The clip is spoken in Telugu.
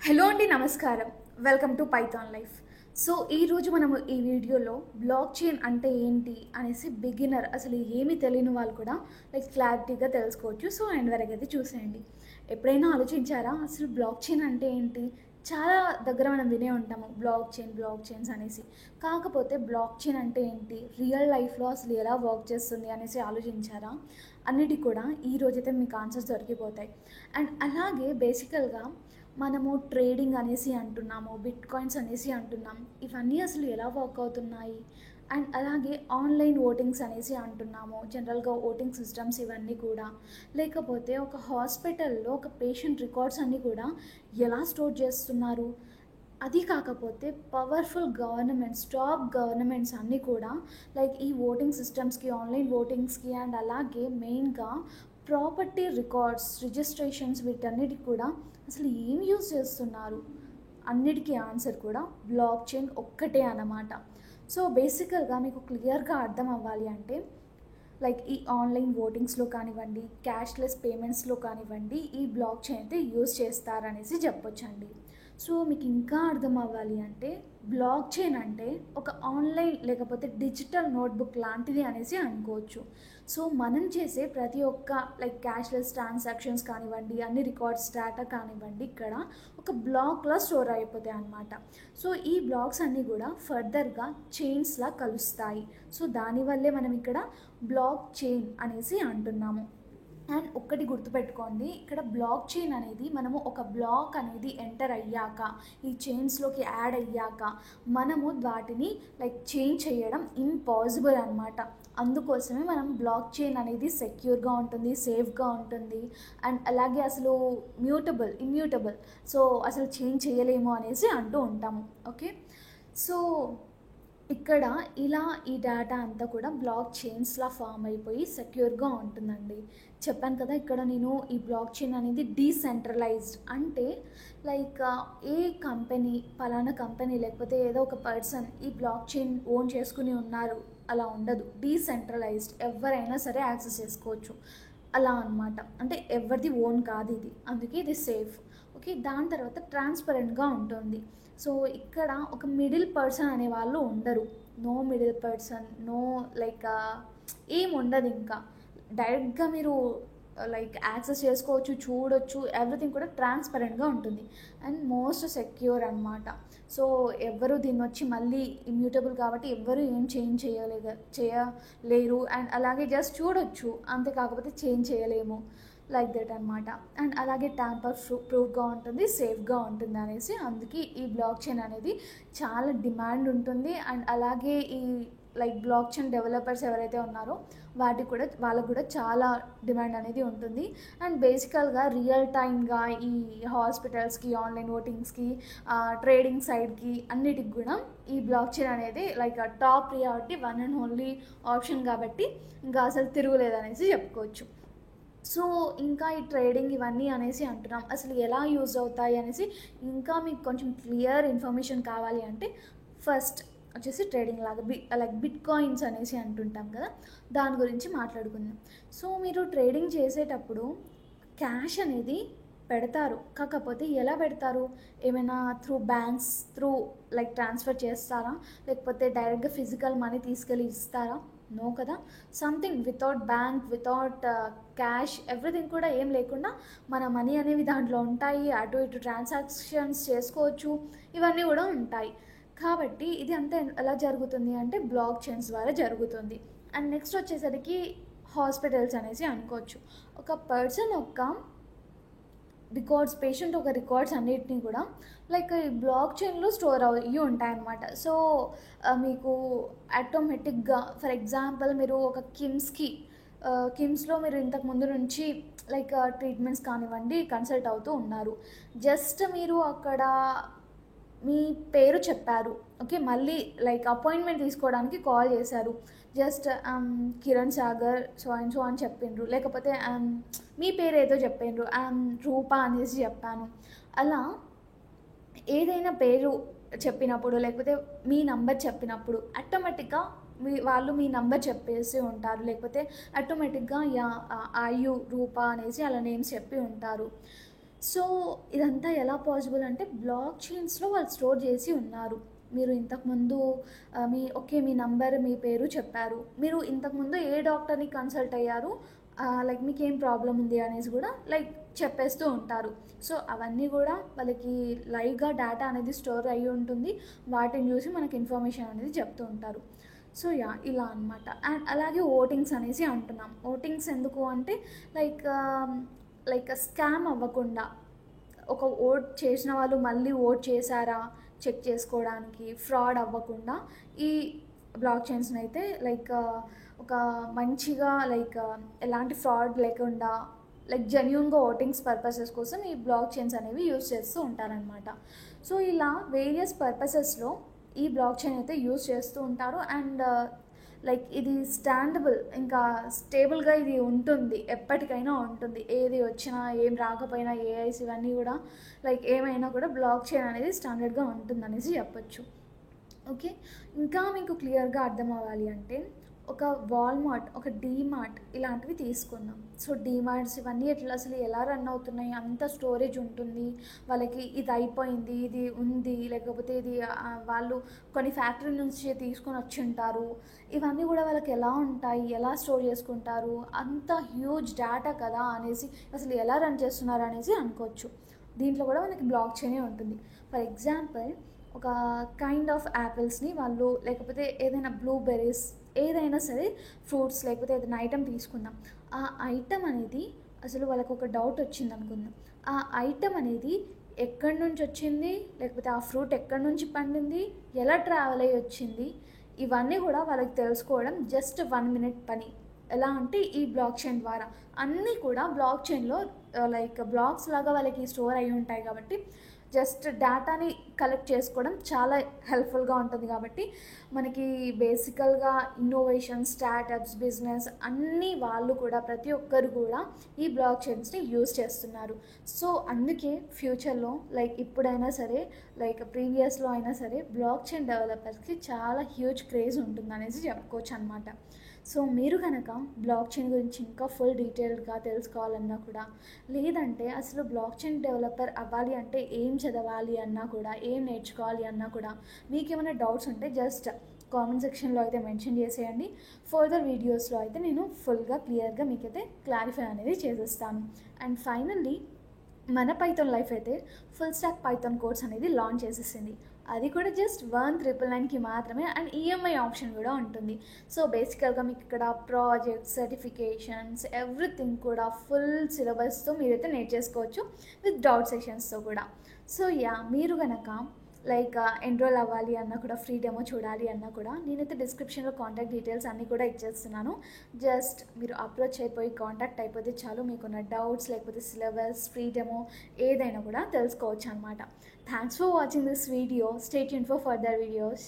హలో అండి, నమస్కారం. Welcome to Python life. So ఈరోజు మనము ఈ వీడియోలో బ్లాక్ చైన్ అంటే ఏంటి అనేసి బిగినర్, అసలు ఏమీ తెలియని వాళ్ళు కూడా క్లారిటీగా తెలుసుకోవచ్చు. సో అండ్ వరకు అయితే చూసేయండి. ఎప్పుడైనా ఆలోచించారా అసలు బ్లాక్ చైన్ అంటే ఏంటి? చాలా దగ్గర మనం వినే ఉంటాము బ్లాక్ చైన్స్ అనేసి. కాకపోతే బ్లాక్ చైన్ అంటే ఏంటి, రియల్ లైఫ్లో అసలు ఎలా వర్క్ చేస్తుంది అనేసి ఆలోచించారా? అన్నిటికి కూడా ఈరోజైతే మీకు ఆన్సర్స్ దొరికిపోతాయి. అండ్ అలాగే బేసికల్గా మనము ట్రేడింగ్ అనేసి అంటున్నాము, బిట్ కాయిన్స్ అనేసి అంటున్నాం. ఇవన్నీ అసలు ఎలా వర్క్ అవుతున్నాయి? అండ్ అలాగే ఆన్లైన్ ఓటింగ్స్ అనేసి అంటున్నాము, జనరల్గా ఓటింగ్ సిస్టమ్స్ ఇవన్నీ కూడా. లేకపోతే ఒక హాస్పిటల్లో ఒక పేషెంట్ రికార్డ్స్ అన్నీ కూడా ఎలా స్టోర్ చేస్తున్నారు? అది కాకపోతే పవర్ఫుల్ గవర్నమెంట్స్, టాప్ గవర్నమెంట్స్ అన్నీ కూడా ఈ ఓటింగ్ సిస్టమ్స్కి, ఆన్లైన్ ఓటింగ్స్కి అండ్ అలాగే మెయిన్గా ప్రాపర్టీ రికార్డ్స్, రిజిస్ట్రేషన్స్ వీటన్నిటికి కూడా అసలు ఏం యూజ్ చేస్తున్నారు? అన్నిటికీ ఆన్సర్ కూడా బ్లాక్ చైన్ ఒక్కటే అన్నమాట. సో బేసికల్గా మీకు క్లియర్గా అర్థం అవ్వాలి అంటే ఈ ఆన్లైన్ ఓటింగ్స్లో కానివ్వండి, క్యాష్లెస్ పేమెంట్స్లో కానివ్వండి, ఈ బ్లాక్ చైన్ అయితే యూజ్ చేస్తారనేసి చెప్పొచ్చండి. సో మీకు ఇంకా అర్థం అవ్వాలి అంటే బ్లాక్ చైన్ అంటే ఒక ఆన్లైన్ లేకపోతే డిజిటల్ నోట్బుక్ లాంటిది అనేసి అనుకోవచ్చు. సో మనం చేసే ప్రతి ఒక్క క్యాష్లెస్ ట్రాన్సాక్షన్స్ కానివ్వండి, అన్ని రికార్డ్స్ డేటా కానివ్వండి, ఇక్కడ ఒక బ్లాక్లో స్టోర్ అయిపోతాయి అన్నమాట. సో ఈ బ్లాక్స్ అన్నీ కూడా ఫర్దర్గా చైన్స్లా కలుస్తాయి. సో దానివల్లే మనం ఇక్కడ బ్లాక్ చైన్ అనేసి అంటున్నాము. అండ్ ఒక్కటి గుర్తుపెట్టుకోండి, ఇక్కడ బ్లాక్ చైన్ అనేది మనము ఒక బ్లాక్ అనేది ఎంటర్ అయ్యాక, ఈ చైన్స్లోకి యాడ్ అయ్యాక మనము వాటిని చేంజ్ చేయడం ఇంపాసిబుల్ అనమాట. అందుకోసమే మనం బ్లాక్ చైన్ అనేది సెక్యూర్గా ఉంటుంది, సేఫ్గా ఉంటుంది. అండ్ అలాగే అసలు ఇమ్యూటబుల్, సో అసలు చేంజ్ చేయలేము అనేసి అంటూ ఉంటాము. ఓకే, సో ఇక్కడ ఇలా ఈ డేటా అంతా కూడా బ్లాక్ చైన్స్లా ఫామ్ అయిపోయి సెక్యూర్గా ఉంటుందండి. చెప్పాను కదా, ఇక్కడ నేను ఈ బ్లాక్ చైన్ అనేది డీసెంట్రలైజ్డ్ అంటే ఏ కంపెనీ, పలానా కంపెనీ లేకపోతే ఏదో ఒక పర్సన్ ఈ బ్లాక్ చైన్ ఓన్ చేసుకుని ఉన్నారు అలా ఉండదు. డీసెంట్రలైజ్డ్, ఎవరైనా సరే యాక్సెస్ చేసుకోవచ్చు అలా అనమాట. అంటే ఎవరిది ఓన్ కాదు ఇది, అందుకే ఇది సేఫ్. ఓకే, దాని తర్వాత ట్రాన్స్పరెంట్గా ఉంటుంది. సో ఇక్కడ ఒక మిడిల్ పర్సన్ అనే వాళ్ళు ఉండరు. నో మిడిల్ పర్సన్, నో ఏం ఉండదు. ఇంకా డైరెక్ట్గా మీరు యాక్సెస్ చేసుకోవచ్చు, చూడొచ్చు, ఎవ్రీథింగ్ కూడా ట్రాన్స్పరెంట్గా ఉంటుంది అండ్ మోస్ట్ సెక్యూర్ అనమాట. సో ఎవరు దీన్ని వచ్చి మళ్ళీ ఇమ్యూటబుల్ కాబట్టి ఎవ్వరు ఏం చేయలేరు. అండ్ అలాగే జస్ట్ చూడొచ్చు అంతే, కాకపోతే చేంజ్ చేయలేము దట్ అనమాట. అండ్ అలాగే ట్యాంపర్ ప్రూఫ్గా ఉంటుంది, సేఫ్గా ఉంటుంది అనేసి అందుకే ఈ బ్లాక్ చైన్ అనేది చాలా డిమాండ్ ఉంటుంది. అండ్ అలాగే ఈ బ్లాక్ చైన్ డెవలపర్స్ ఎవరైతే ఉన్నారో వాళ్ళకు కూడా చాలా డిమాండ్ అనేది ఉంటుంది. అండ్ బేసికల్గా రియల్ టైమ్గా ఈ హాస్పిటల్స్కి, ఆన్లైన్ ఓటింగ్స్కి, ట్రేడింగ్ సైడ్కి అన్నిటికి కూడా ఈ బ్లాక్ చైన్ అనేది top priority, one and only option కాబట్టి ఇంకా అసలు తిరుగులేదనేసి చెప్పుకోవచ్చు. సో ఇంకా ఈ ట్రేడింగ్ ఇవన్నీ అనేసి అంటున్నాం, అసలు ఎలా యూజ్ అవుతాయి అనేసి ఇంకా మీకు కొంచెం క్లియర్ ఇన్ఫర్మేషన్ కావాలి అంటే ఫస్ట్ వచ్చేసి ట్రేడింగ్ లాగా బిట్ కాయిన్స్ అనేసి అంటుంటాం కదా, దాని గురించి మాట్లాడుకుందాం. సో మీరు ట్రేడింగ్ చేసేటప్పుడు క్యాష్ అనేది పెడతారు, కాకపోతే ఎలా పెడతారు? ఏమైనా త్రూ బ్యాంక్స్ త్రూ ట్రాన్స్ఫర్ చేస్తారా, లేకపోతే డైరెక్ట్గా ఫిజికల్ మనీ తీసుకెళ్ళి ఇస్తారా? నో కదా. Something without bank, without cash, everything కూడా ఏం లేకుండా మన మనీ అనేవి దాంట్లో ఉంటాయి. అటు ఇటు ట్రాన్సాక్షన్స్ చేసుకోవచ్చు, ఇవన్నీ కూడా ఉంటాయి. కాబట్టి ఇది అంతా ఎలా జరుగుతుంది అంటే బ్లాక్ చైన్స్ ద్వారా జరుగుతుంది. అండ్ నెక్స్ట్ వచ్చేసరికి హాస్పిటల్స్ అనేసి అనుకోవచ్చు. ఒక పర్సన్ పేషెంట్ ఒక రికార్డ్స్ అన్నిటినీ కూడా ఈ బ్లాక్ చైన్లో స్టోర్ అయ్యి ఉంటాయన్నమాట. సో మీకు ఆటోమేటిక్గా, ఫర్ ఎగ్జాంపుల్ మీరు ఒక కిమ్స్లో మీరు ఇంతకు ముందు నుంచి ట్రీట్మెంట్స్ కానివ్వండి కన్సల్ట్ అవుతూ ఉన్నారు. జస్ట్ మీరు అక్కడ మీ పేరు చెప్పారు, ఓకే, మళ్ళీ అపాయింట్మెంట్ తీసుకోవడానికి కాల్ చేశారు. జస్ట్ కిరణ్ సాగర్ సో అని చెప్పిండ్రు, లేకపోతే మీ పేరు ఏదో చెప్పిండ్రు, రూపా అనేసి చెప్పాను. అలా ఏదైనా పేరు చెప్పినప్పుడు లేకపోతే మీ నంబర్ చెప్పినప్పుడు ఆటోమేటిక్గా వాళ్ళు మీ నంబర్ చెప్పేసి ఉంటారు, లేకపోతే ఆటోమేటిక్గా యా ఆయు రూపా అనేసి అలా నేమ్స్ చెప్పి ఉంటారు. సో ఇదంతా ఎలా పాసిబుల్ అంటే బ్లాక్ చైన్స్లో వాళ్ళు స్టోర్ చేసి ఉన్నారు. మీరు ఇంతకుముందు మీ నంబర్ మీ పేరు చెప్పారు, మీరు ఇంతకుముందు ఏ డాక్టర్ని కన్సల్ట్ అయ్యారు, లైక్ మీకు ఏం ప్రాబ్లం ఉంది అనేసి కూడా లైక్ చెప్పేస్తూ ఉంటారు. సో అవన్నీ కూడా వాళ్ళకి లైవ్గా డేటా అనేది స్టోర్ అయ్యి ఉంటుంది. వాటిని చూసి మనకి ఇన్ఫర్మేషన్ అనేది చెప్తూ ఉంటారు. సో ఇలా అనమాట. అండ్ అలాగే ఓటింగ్స్ అనేసి అంటున్నాం. ఓటింగ్స్ ఎందుకు అంటే లైక్ స్కామ్ అవ్వకుండా, ఒక ఓట్ చేసిన వాళ్ళు మళ్ళీ ఓట్ చేశారా చెక్ చేసుకోవడానికి, ఫ్రాడ్ అవ్వకుండా ఈ బ్లాక్ చైన్స్ని అయితే ఒక మంచిగా ఎలాంటి ఫ్రాడ్ లేకుండా జెన్యూన్గా ఓటింగ్స్ పర్పసెస్ కోసం ఈ బ్లాక్ చైన్స్ అనేవి యూజ్ చేస్తూ ఉంటారనమాట. సో ఇలా వేరియస్ పర్పసెస్లో ఈ బ్లాక్ చైన్ అయితే యూజ్ చేస్తూ ఉంటారు. అండ్ ఇది స్టాండబుల్, ఇంకా స్టేబుల్గా ఇది ఉంటుంది, ఎప్పటికైనా ఉంటుంది. ఏది వచ్చినా ఏం రాకపోయినా ఏఐస్ ఇవన్నీ కూడా ఏమైనా కూడా బ్లాక్ చైన్ అనేది స్టాండర్డ్గా ఉంటుంది అనేసి చెప్పొచ్చు. ఓకే, ఇంకా మీకు క్లియర్గా అర్థం అవ్వాలి అంటే ఒక వాల్మార్ట్, ఒక డీమార్ట్ ఇలాంటివి తీసుకుందాం. సో డీమార్ట్స్ ఇవన్నీ అసలు ఎలా రన్ అవుతున్నాయి, అంత స్టోరేజ్ ఉంటుంది వాళ్ళకి, ఇది అయిపోయింది, ఇది ఉంది, లేకపోతే ఇది వాళ్ళు కొన్ని ఫ్యాక్టరీ నుంచి తీసుకొని వచ్చి ఉంటారు, ఇవన్నీ కూడా వాళ్ళకి ఎలా ఉంటాయి, ఎలా స్టోర్ చేసుకుంటారు, అంత హ్యూజ్ డేటా కదా అనేసి అసలు ఎలా రన్ చేస్తున్నారు అనేసి అనుకోవచ్చు. దీంట్లో కూడా మనకి బ్లాక్ చైనే ఉంటుంది. ఫర్ ఎగ్జాంపుల్, ఒక కైండ్ ఆఫ్ యాపిల్స్ని వాళ్ళు, లేకపోతే ఏదైనా బ్లూబెర్రీస్, ఏదైనా సరే ఫ్రూట్స్, లేకపోతే ఏదైనా ఐటెం తీసుకుందాం. ఆ ఐటెం అనేది అసలు వాళ్ళకు ఒక డౌట్ వచ్చింది అనుకుందాం. ఆ ఐటెం అనేది ఎక్కడి నుంచి వచ్చింది, లేకపోతే ఆ ఫ్రూట్ ఎక్కడి నుంచి పండింది, ఎలా ట్రావెల్ అయ్యి వచ్చింది, ఇవన్నీ కూడా వాళ్ళకి తెలుసుకోవడం జస్ట్ 1 minute పని. ఎలా అంటే ఈ బ్లాక్ చైన్ ద్వారా అన్నీ కూడా బ్లాక్ చైన్లో బ్లాక్స్ లాగా వాళ్ళకి స్టోర్ అయి ఉంటాయి కాబట్టి జస్ట్ డేటాని కలెక్ట్ చేసుకోవడం చాలా హెల్ప్ఫుల్గా ఉంటుంది. కాబట్టి మనకి బేసికల్గా ఇన్నోవేషన్, స్టార్టప్స్, బిజినెస్ అన్నీ వాళ్ళు కూడా, ప్రతి ఒక్కరు కూడా ఈ బ్లాక్ చైన్స్ని యూజ్ చేస్తున్నారు. సో అందుకే ఫ్యూచర్లో ఇప్పుడైనా సరే, ప్రీవియస్లో అయినా సరే, బ్లాక్ చైన్ డెవలపర్స్కి చాలా హ్యూజ్ క్రేజ్ ఉంటుంది అనేసి చెప్పుకోవచ్చు అనమాట. సో మీరు కనుక బ్లాక్ చైన్ గురించి ఇంకా ఫుల్ డీటెయిల్గా తెలుసుకోవాలన్నా కూడా, లేదంటే అసలు బ్లాక్ చైన్ డెవలపర్ అవ్వాలి అంటే ఏం చదవాలి అన్నా కూడా, ఏం నేర్చుకోవాలి అన్నా కూడా, మీకు ఏమైనా డౌట్స్ ఉంటే జస్ట్ కామెంట్ సెక్షన్లో అయితే మెన్షన్ చేసేయండి. ఫర్దర్ వీడియోస్లో అయితే నేను ఫుల్గా క్లియర్గా మీకైతే క్లారిఫై అనేది చేసేస్తాను. అండ్ ఫైనల్లీ మన పైథాన్ లైఫ్ అయితే ఫుల్ స్టాక్ పైథాన్ కోర్స్ అనేది లాంచ్ చేసేసింది. అది కూడా జస్ట్ 1,999కి మాత్రమే. అండ్ ఈఎంఐ ఆప్షన్ కూడా ఉంటుంది. సో బేసికల్గా మీకు ఇక్కడ ప్రాజెక్ట్స్, సర్టిఫికేషన్స్, ఎవ్రీథింగ్ కూడా ఫుల్ సిలబస్తో మీరైతే నేర్చేసుకోవచ్చు, విత్ డౌట్ సెషన్స్తో కూడా. సో మీరు కనుక ఎన్రోల్ అవ్వాలి అన్నా కూడా, ఫ్రీ డెమో చూడాలి అన్నా కూడా, నేనైతే డిస్క్రిప్షన్లో కాంటాక్ట్ డీటెయిల్స్ అన్నీ కూడా ఇచ్చేస్తున్నాను. జస్ట్ మీరు అప్రోచ్ అయిపోయి కాంటాక్ట్ అయిపోతే చాలు, మీకున్న డౌట్స్, లేకపోతే సిలబస్, ఫ్రీ డెమో ఏదైనా కూడా తెలుసుకోవచ్చు అనమాట. Thanks for watching this video. Stay tuned for further videos.